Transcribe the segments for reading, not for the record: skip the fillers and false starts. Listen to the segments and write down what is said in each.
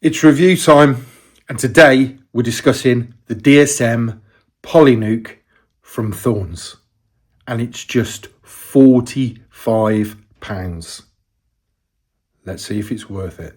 It's review time, and today we're discussing the DSM Polynuke from Thorns, and it's just £45. Let's see if it's worth it.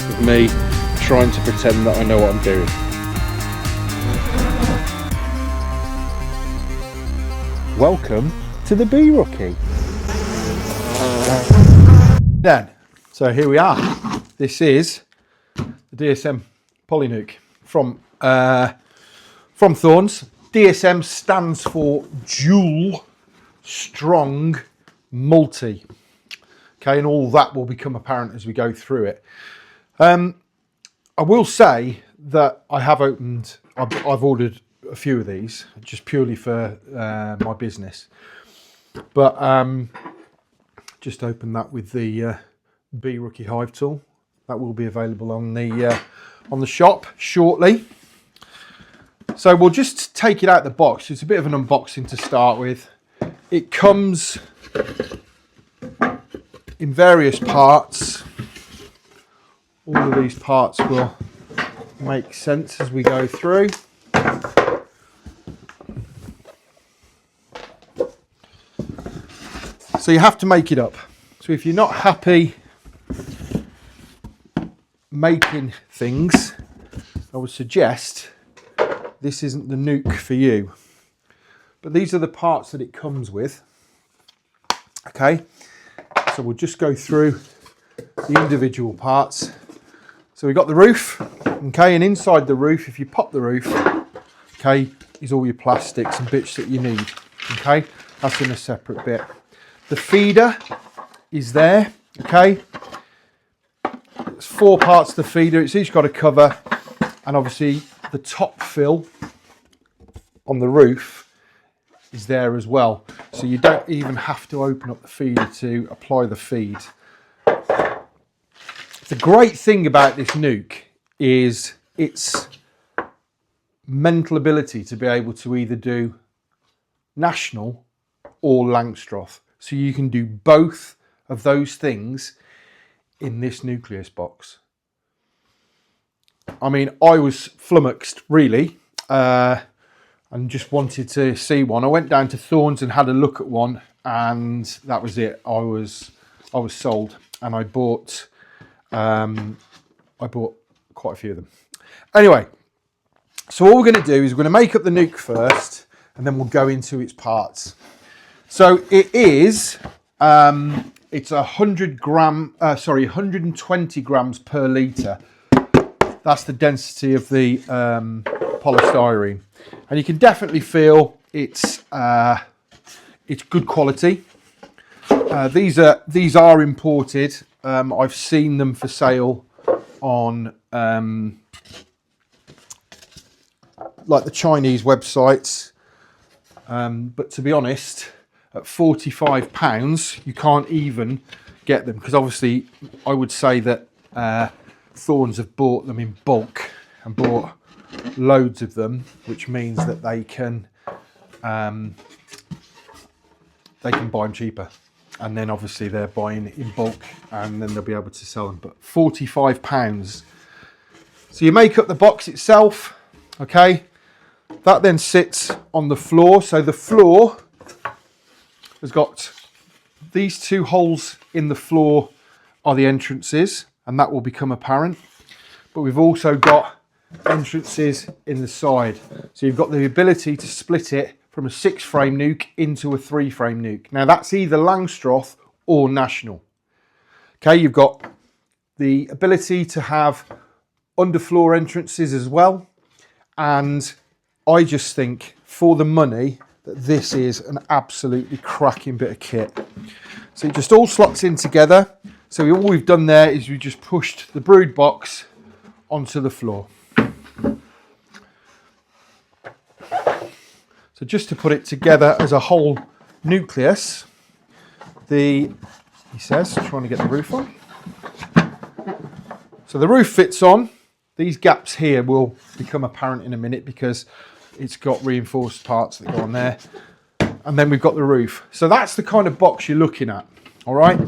With me trying to pretend that I know what I'm doing. Welcome to the Bee Rookie. Then, so here we are. This is the DSM Polynuke from Thorns. DSM stands for Dual Strong Multi. Okay, and all that will become apparent as we go through it. I will say that I've ordered a few of these just purely for my business, but just opened that with the Bee Rookie Hive tool. That will be available on the shop shortly. So we'll just take it out of the box. It's a bit of an unboxing to start with. It comes in various parts. All of these parts will make sense as we go through. So you have to make it up. So if you're not happy making things, I would suggest this isn't the nuke for you. But these are the parts that it comes with. Okay, so we'll just go through the individual parts. So we've got the roof, okay, and inside the roof, if you pop the roof, okay, is all your plastics and bits that you need, okay? That's in a separate bit. The feeder is there, okay? There's 4 parts to the feeder. It's each got a cover, and obviously the top fill on the roof is there as well. So you don't even have to open up the feeder to apply the feed. The great thing about this nuke is its mental ability to be able to either do national or Langstroth. So you can do both of those things in this nucleus box. I mean, I was flummoxed really, and just wanted to see one. I went down to Thorns and had a look at one, and that was it. I was sold, and I bought quite a few of them. Anyway, so what we're going to do is we're going to make up the nuke first, and then we'll go into its parts. So it is, it's 120 grams per litre. That's the density of the polystyrene, and you can definitely feel it's good quality. These are imported. I've seen them for sale on like the Chinese websites, but to be honest, at £45 you can't even get them, because obviously I would say that Thorns have bought them in bulk and bought loads of them, which means that they can buy them cheaper, and then obviously they're buying in bulk and then they'll be able to sell them. But £45. So you make up the box itself, okay? That then sits on the floor. So the floor has got these 2 holes in the floor are the entrances, and that will become apparent. But we've also got entrances in the side. So you've got the ability to split it from a 6-frame nuke into a 3-frame nuke. Now that's either Langstroth or national. Okay, you've got the ability to have underfloor entrances as well. And I just think for the money that this is an absolutely cracking bit of kit. So it just all slots in together. So all we've done there is we just pushed the brood box onto the floor. So just to put it together as a whole nucleus, he says, trying to get the roof on. So the roof fits on. These gaps here will become apparent in a minute because it's got reinforced parts that go on there. And then we've got the roof. So that's the kind of box you're looking at. All right.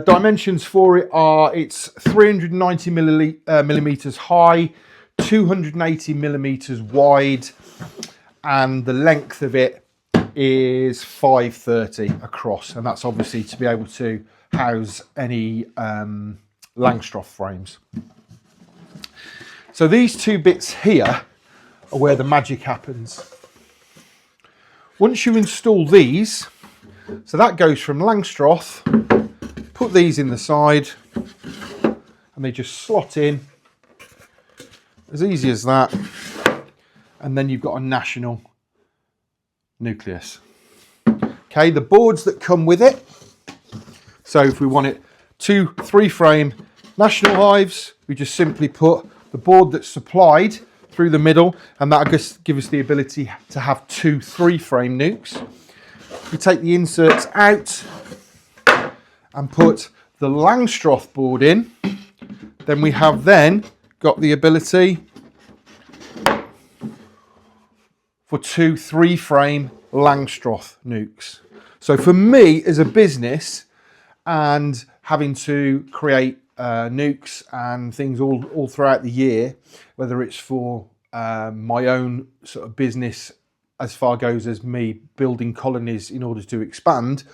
Dimensions for it are, it's 390 millimeters high, 280 millimeters wide, and the length of it is 530 across, and that's obviously to be able to house any Langstroth frames. So these two bits here are where the magic happens. Once you install these, so that goes from Langstroth, put these in the side, and they just slot in, as easy as that, and then you've got a national nucleus. Okay, the boards that come with it, so if we want it 2-3 frame national hives, we just simply put the board that's supplied through the middle, and that'll just give us the ability to have 2-3 frame nukes. We take the inserts out and put the Langstroth board in, then we have got the ability for 2-3 frame Langstroth nukes. So for me as a business, and having to create nukes and things all throughout the year, whether it's for my own sort of business as far goes as me building colonies in order to expand,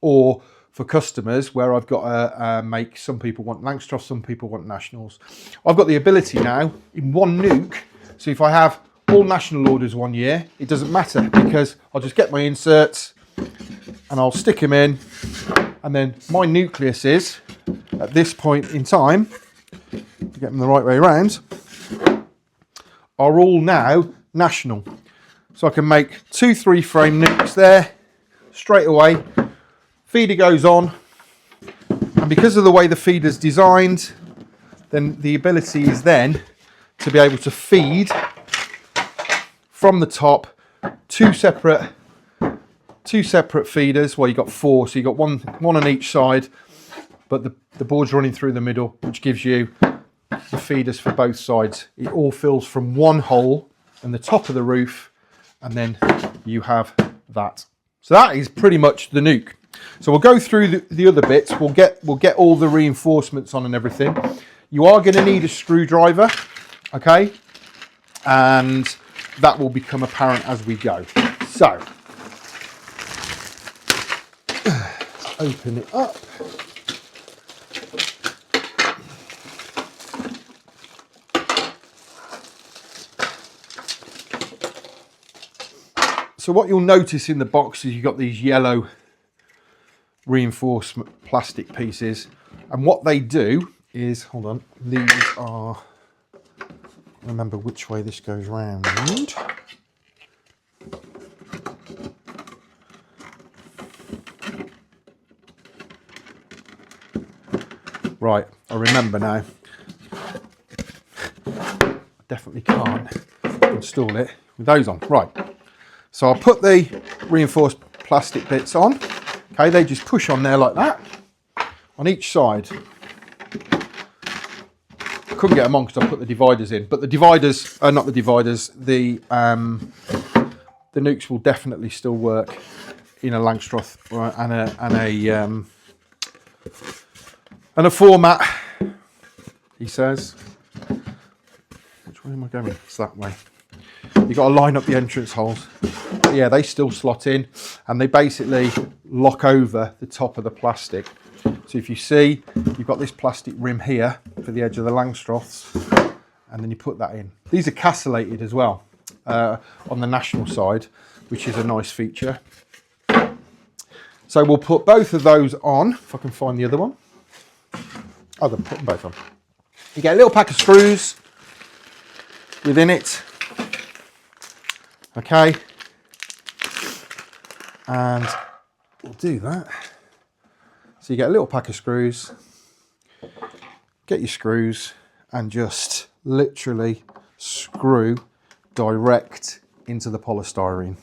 or for customers where I've got to make, some people want Langstroth, some people want nationals. I've got the ability now in one nuke, so if I have all national orders one year, it doesn't matter, because I'll just get my inserts and I'll stick them in, and then my nucleuses at this point in time, to get them the right way around, are all now national. So I can make 2-3 frame nukes there straight away. Feeder goes on, and because of the way the feeder's designed, then the ability is then to be able to feed from the top two separate feeders. Well, you've got 4, so you've got one on each side, but the board's running through the middle, which gives you the feeders for both sides. It all fills from one hole in the top of the roof, and then you have that. So that is pretty much the nuke. So we'll go through the other bits. We'll get all the reinforcements on and everything. You are going to need a screwdriver, okay? And that will become apparent as we go. So open it up. So what you'll notice in the box is you've got these yellow reinforcement plastic pieces, and what they do is, hold on, these are, remember which way this goes round. Right, I remember now. I definitely can't install it with those on. Right, so I'll put the reinforced plastic bits on. Okay, they just push on there like that, on each side. I couldn't get them on because I put the dividers in, but the dividers, not the dividers, the nukes will definitely still work in a Langstroth and a format, he says. Which way am I going? It's that way. You've got to line up the entrance holes. But yeah, they still slot in, and they basically lock over the top of the plastic. So if you see, you've got this plastic rim here for the edge of the Langstroths, and then you put that in. These are castellated as well on the national side, which is a nice feature. So we'll put both of those on, if I can find the other one. Oh, then put them both on. You get a little pack of screws within it. Okay. And we'll do that. So you get a little pack of screws. Get your screws and just literally screw direct into the polystyrene.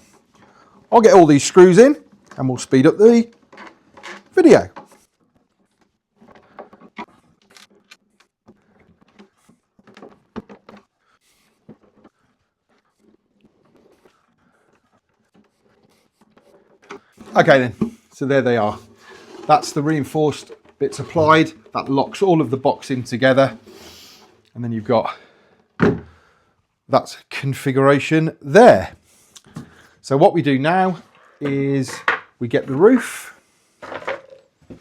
I'll get all these screws in and we'll speed up the video. Okay then, so there they are. That's the reinforced bits applied. That locks all of the box in together. And then you've got that configuration there. So what we do now is we get the roof. You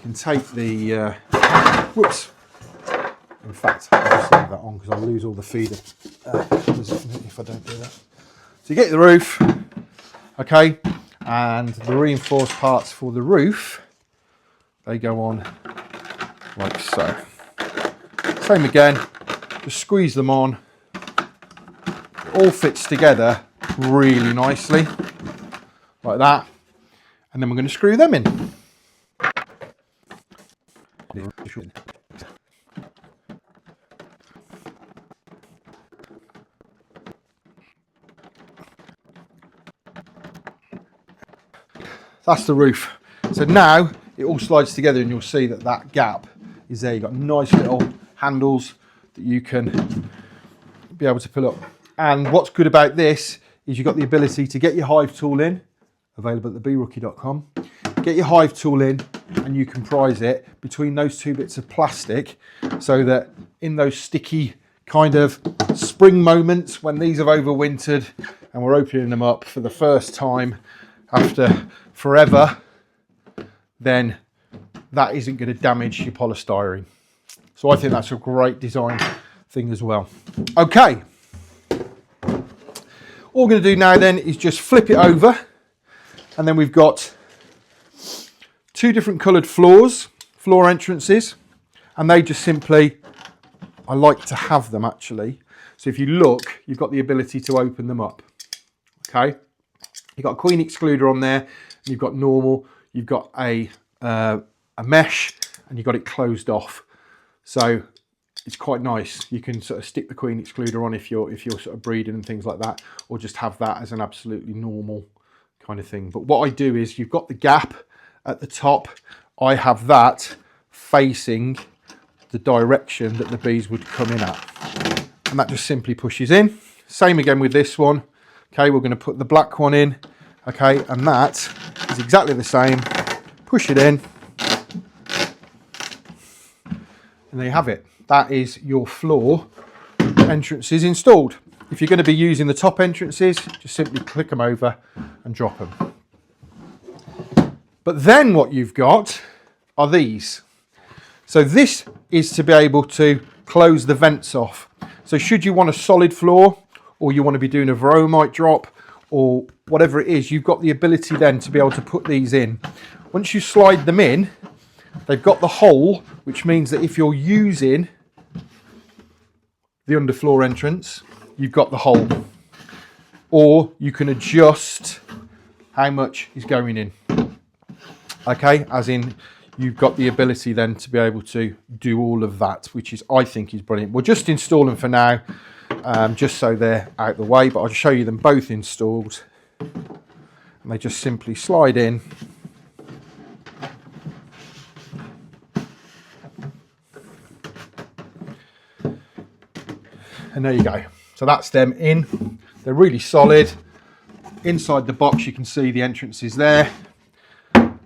can take the, whoops. In fact, I'll just leave that on because I'll lose all the feeder if I don't do that. So you get the roof, okay, and the reinforced parts for the roof, they go on like so. Same again, just squeeze them on. It all fits together really nicely, like that. And then we're going to screw them in. That's the roof. So now it all slides together and you'll see that that gap is there. You've got nice little handles that you can be able to pull up. And what's good about this is you've got the ability to get your hive tool in, available at thebeerookie.com. Get your hive tool in and you can prise it between those two bits of plastic so that in those sticky kind of spring moments when these have overwintered and we're opening them up for the first time after forever, then that isn't going to damage your polystyrene. So I think that's a great design thing as well. Okay, all we're going to do now then is just flip it over, and then we've got two different coloured floor entrances, and they just simply, I like to have them actually. So if you look, you've got the ability to open them up. Okay, you've got a queen excluder on there, and you've got normal, you've got a mesh, and you've got it closed off. So it's quite nice. You can sort of stick the queen excluder on if you're sort of breeding and things like that, or just have that as an absolutely normal kind of thing. But what I do is you've got the gap at the top. I have that facing the direction that the bees would come in at, and that just simply pushes in. Same again with this one. Okay, we're going to put the black one in. Okay, and that is exactly the same. Push it in, and there you have it. That is your floor entrances installed. If you're going to be using the top entrances, just simply click them over and drop them. But then what you've got are these. So this is to be able to close the vents off. So should you want a solid floor, or you want to be doing a veromite drop, or whatever it is, you've got the ability then to be able to put these in. Once you slide them in, they've got the hole, which means that if you're using the underfloor entrance, you've got the hole. Or you can adjust how much is going in. Okay, as in you've got the ability then to be able to do all of that, which is, I think, is brilliant. We'll just install them for now, just so they're out the way, but I'll show you them both installed. And they just simply slide in. And there you go. So that's them in. They're really solid. Inside the box you can see the entrances there.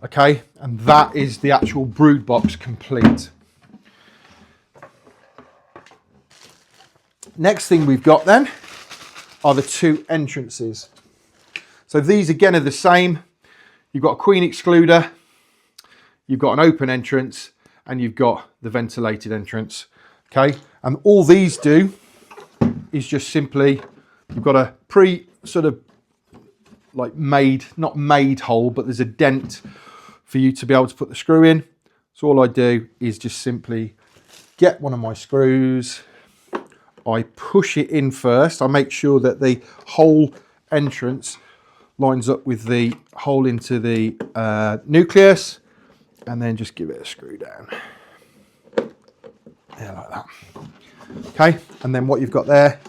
Okay, and that is the actual brood box complete. Next thing we've got then are the two entrances. So these again are the same. You've got a queen excluder, you've got an open entrance, and you've got the ventilated entrance. Okay, and all these do is just simply, you've got a sort of like not made hole, but there's a dent for you to be able to put the screw in. So all I do is just simply get one of my screws, I push it in first, I make sure that the whole entrance lines up with the hole into the nucleus, and then just give it a screw down. Yeah, like that. Okay, and then what you've got there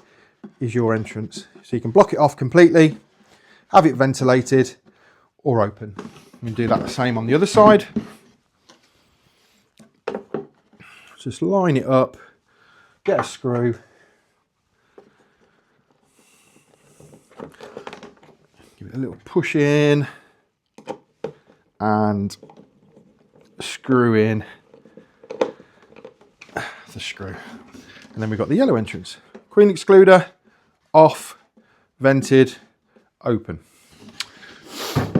is your entrance. So you can block it off completely, have it ventilated or open. You can do that the same on the other side. Just line it up, get a screw, give it a little push in, and screw in the screw. And then we've got the yellow entrance. Queen excluder, off, vented, open.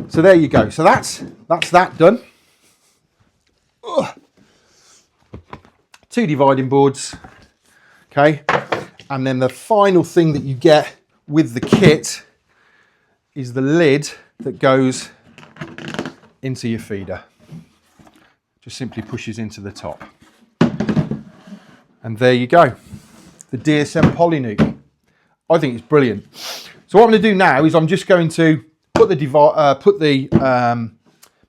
So there you go. So that's that done. Ugh. 2 dividing boards. Okay. And then the final thing that you get with the kit is the lid that goes into your feeder. Just simply pushes into the top. And there you go. The DSM Polynuke. I think it's brilliant. So what I'm going to do now is I'm just going to put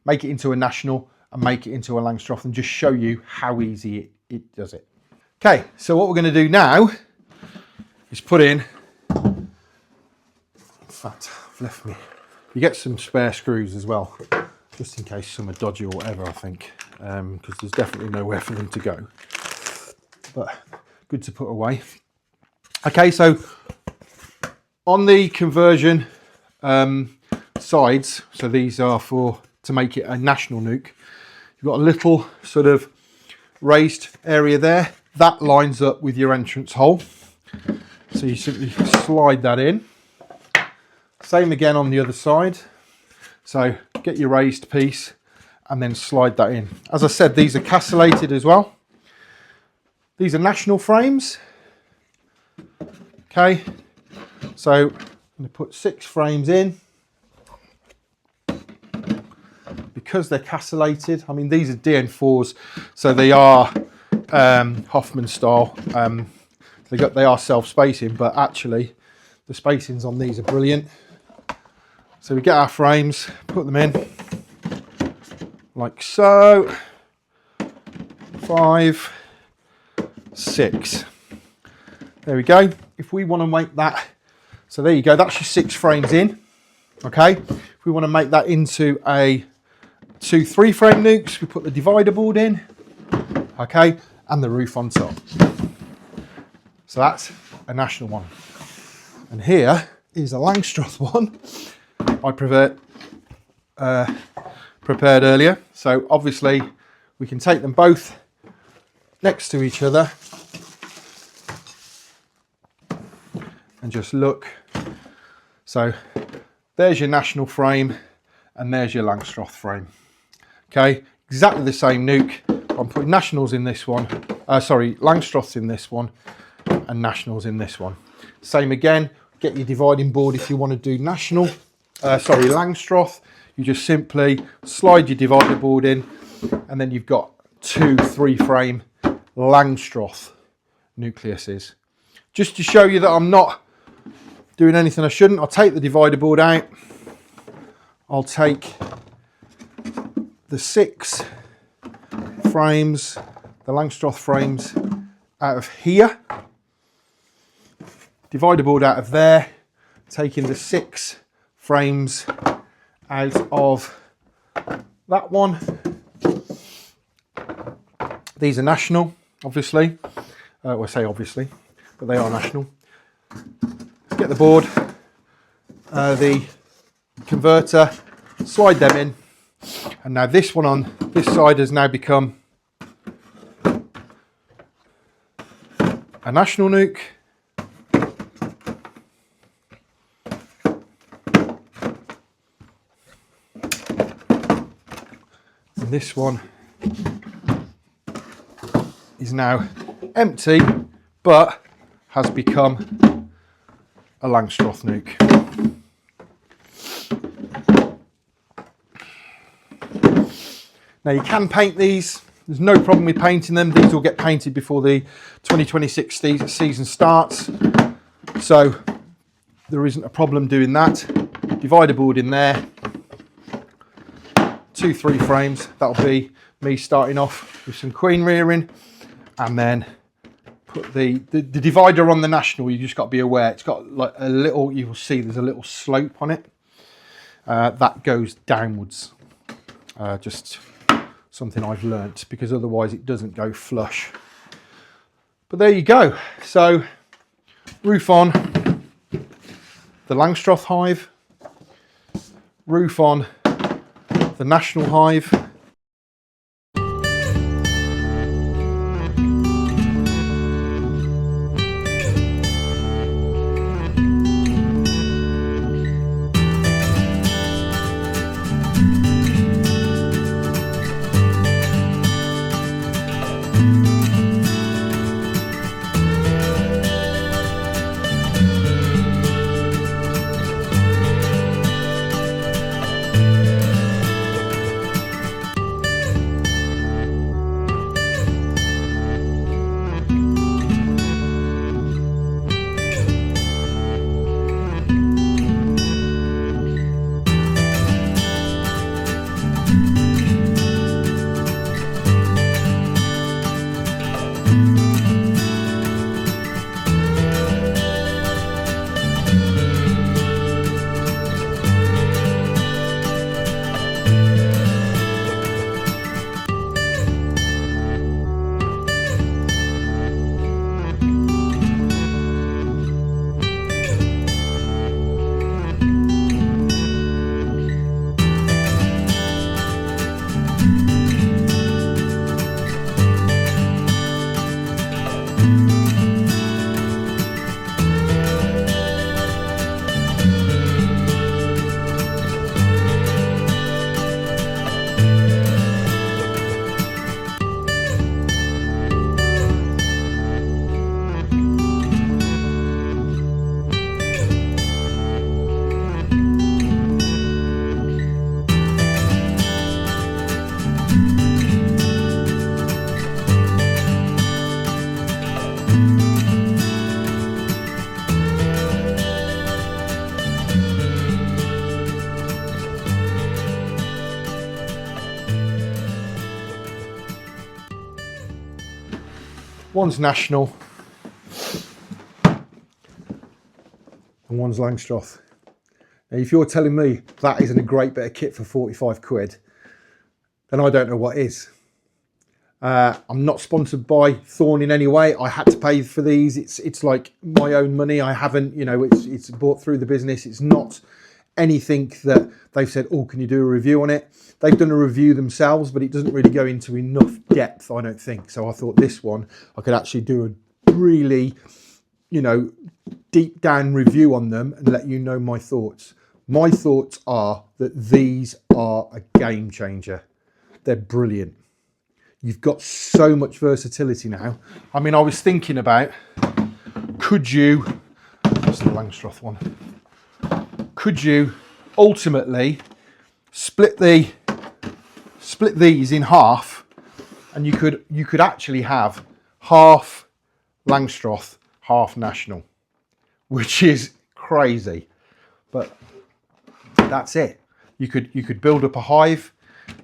make it into a national and make it into a Langstroth and just show you how easy it does it. Okay, so what we're going to do now is put in fact, I've left me. You get some spare screws as well, just in case some are dodgy or whatever, I think, because there's definitely nowhere for them to go. But good to put away. Okay, so on the conversion sides, so these are to make it a national nuke. You've got a little sort of raised area there that lines up with your entrance hole. So you simply slide that in. Same again on the other side. So get your raised piece and then slide that in. As I said, these are castellated as well. These are national frames. Okay, so I'm going to put 6 frames in. Because they're castellated, I mean, these are DN4s, so they are Hoffman style. They are self-spacing, but actually the spacings on these are brilliant. So we get our frames, put them in like so. 5, 6. There we go. If we want to make that, so there you go, that's your 6 frames in. Okay, if we want to make that into a 2 3-frame nukes, we put the divider board in, okay, and the roof on top. So that's a national one. And here is a Langstroth one I prepared earlier. So obviously we can take them both next to each other and just look. So there's your national frame and there's your Langstroth frame. Okay, exactly the same nuke. I'm putting nationals in this one, Langstroths in this one and nationals in this one. Same again, get your dividing board if you want to do Langstroth. You just simply slide your divider board in and then you've got 2 3-frame Langstroth nucleuses. Just to show you that I'm not doing anything I shouldn't, I'll take the divider board out. I'll take the 6 frames, the Langstroth frames, out of here. Divider board out of there. Taking the 6 frames out of that one. These are national, obviously. Well, I say obviously, but they are national. Get the board, the converter, slide them in, and now this one on this side has now become a national nuke. And this one is now empty, but has become a Langstroth nuke. Now you can paint these, there's no problem with painting them. These will get painted before the 2026 season starts, so there isn't a problem doing that. Divider board in there, 2 3-frames, that'll be me starting off with some queen rearing, and then put the divider on the national. You just got to be aware it's got like a little, you will see there's a little slope on it that goes downwards. Just something I've learnt, because otherwise it doesn't go flush. But there you go. So roof on the Langstroth hive, roof on the National Hive. One's National and one's Langstroth. Now, if you're telling me that isn't a great bit of kit for 45 quid, then I don't know what is. I'm not sponsored by Thorn in any way. I had to pay for these. It's like my own money. I haven't, you know, it's bought through the business. It's not anything that they've said, oh, can you do a review on it? They've done a review themselves, but it doesn't really go into enough depth, I don't think. So I thought this one, I could actually do a really, you know, deep down review on them and let you know my thoughts. My thoughts are that these are a game changer. They're brilliant. You've got so much versatility now. I mean, I was thinking about, could you, that's the Langstroth one, could you ultimately split these in half, and you could actually have half Langstroth, half National, which is crazy, but that's it. You could build up a hive,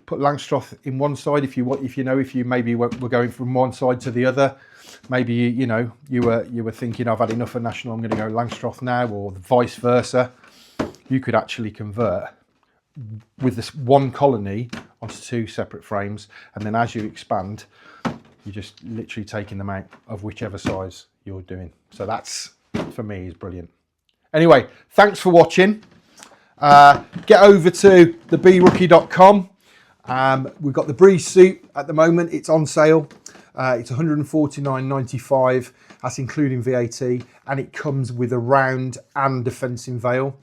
put Langstroth in one side if you maybe were going from one side to the other. Maybe you were thinking, I've had enough of National, I'm going to go Langstroth now, or vice versa. You could actually convert with this one colony onto two separate frames, and then as you expand, you're just literally taking them out of whichever size you're doing. So that's, for me, is brilliant. Anyway, thanks for watching. Get over to thebeerookie.com. We've got the breeze suit at the moment. It's on sale. It's $149.95. That's including VAT, and it comes with a round and a fencing veil.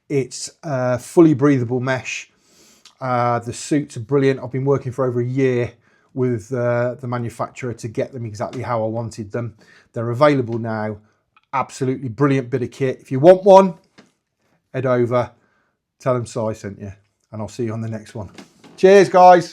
It's fully breathable mesh. The suits are brilliant. I've been working for over a year with the manufacturer to get them exactly how I wanted them. They're available now. Absolutely brilliant bit of kit. If you want one, head over, tell them Si sent you, and I'll see you on the next one. Cheers, guys.